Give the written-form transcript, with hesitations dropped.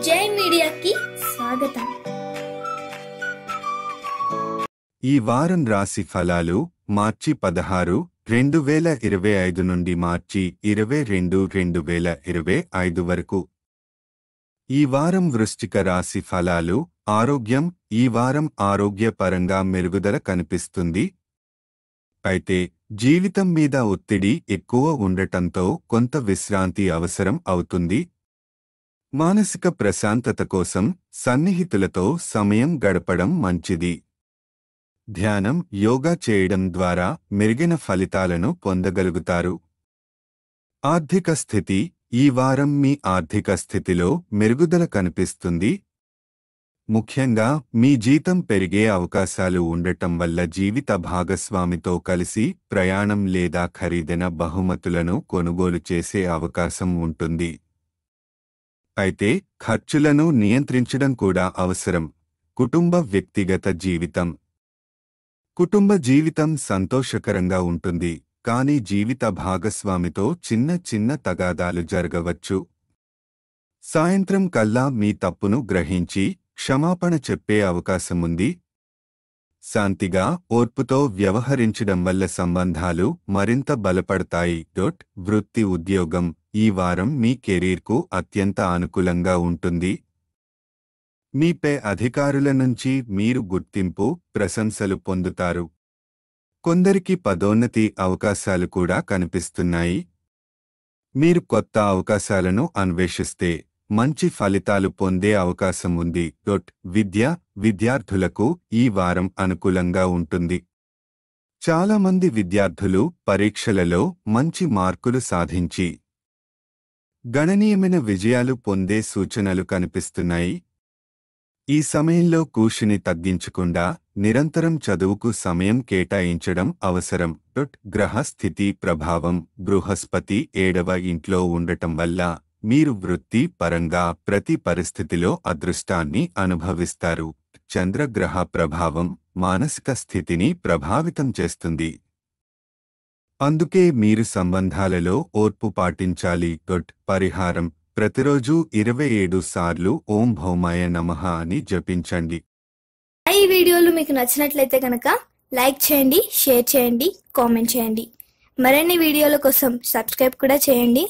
జై మీడియాకి స్వాగతం. ఈ వారం రాశి ఫలాలు మార్చి 16, 2025 నుండి మార్చి 22, 2025 వరకు. ఈ వారం వృశ్చిక రాశి ఫలాలు. ఆరోగ్యం. ఈ వారం ఆరోగ్యపరంగా మెరుగుదల కనిపిస్తుంది. అయితే జీవితం మీద ఒత్తిడి ఎక్కువ ఉండటంతో కొంత విశ్రాంతి అవసరం అవుతుంది. మానసిక ప్రశాంతత కోసం సన్నిహితులతో సమయం గడపడం మంచిది. ధ్యానం, యోగా చేయడం ద్వారా మెరుగైన ఫలితాలను పొందగలుగుతారు. ఆర్థిక స్థితి. ఈ వారం మీ ఆర్థిక స్థితిలో మెరుగుదల కనిపిస్తుంది. ముఖ్యంగా మీ జీతం పెరిగే అవకాశాలు ఉండటం వల్ల జీవిత భాగస్వామితో కలిసి ప్రయాణం లేదా ఖరీదైన బహుమతులను కొనుగోలు చేసే అవకాశం ఉంటుంది. అయితే ఖర్చులను నియంత్రించడం కూడా అవసరం. కుటుంబ వ్యక్తిగత జీవితం. కుటుంబ జీవితం సంతోషకరంగా ఉంటుంది, కానీ జీవిత భాగస్వామితో చిన్న చిన్న తగాదాలు జరగవచ్చు. సాయంత్రం కల్లా మీ తప్పును గ్రహించి క్షమాపణ చెప్పే అవకాశముంది. శాంతిగా, ఓర్పుతో వ్యవహరించడం వల్ల సంబంధాలు మరింత బలపడతాయి. వృత్తి, ఉద్యోగం. ఈ వారం మీ కెరీర్కు అత్యంత అనుకూలంగా ఉంటుంది. మీపై అధికారుల నుంచి మీరు గుర్తింపు, ప్రశంసలు పొందుతారు. కొందరికి పదోన్నతి అవకాశాలు కూడా కనిపిస్తున్నాయి. మీరు కొత్త అవకాశాలను అన్వేషిస్తే మంచి ఫలితాలు పొందే అవకాశం ఉంది. విద్య. విద్యార్థులకు ఈ వారం అనుకూలంగా ఉంటుంది. చాలామంది విద్యార్థులు పరీక్షలలో మంచి మార్కులు సాధించి గణనీయమైన విజయాలు పొందే సూచనలు కనిపిస్తున్నాయి. ఈ సమయంలో కృషిని తగ్గించకుండా నిరంతరం చదువుకు సమయం కేటాయించడం అవసరం. గ్రహ స్థితి ప్రభావం. బృహస్పతి 7వ ఇంట్లో ఉండటం వల్ల మీరు వృత్తి పరంగా ప్రతి పరిస్థితిలో అదృష్టాన్ని అనుభవిస్తారు. చంద్రగ్రహ ప్రభావం మానసిక స్థితిని ప్రభావితం చేస్తుంది. అందుకే మీరు సంబంధాలలో ఓర్పు పాటించాలి. పరిహారం. ప్రతిరోజు 27 సార్లు ఓం భౌమాయ నమః అని జపించండి. ఈ వీడియోలు మీకు నచ్చినట్లయితే కనుక లైక్ చేయండి, షేర్ చేయండి, కామెంట్ చేయండి. మరిన్ని వీడియోల కోసం సబ్స్క్రైబ్ కూడా చేయండి.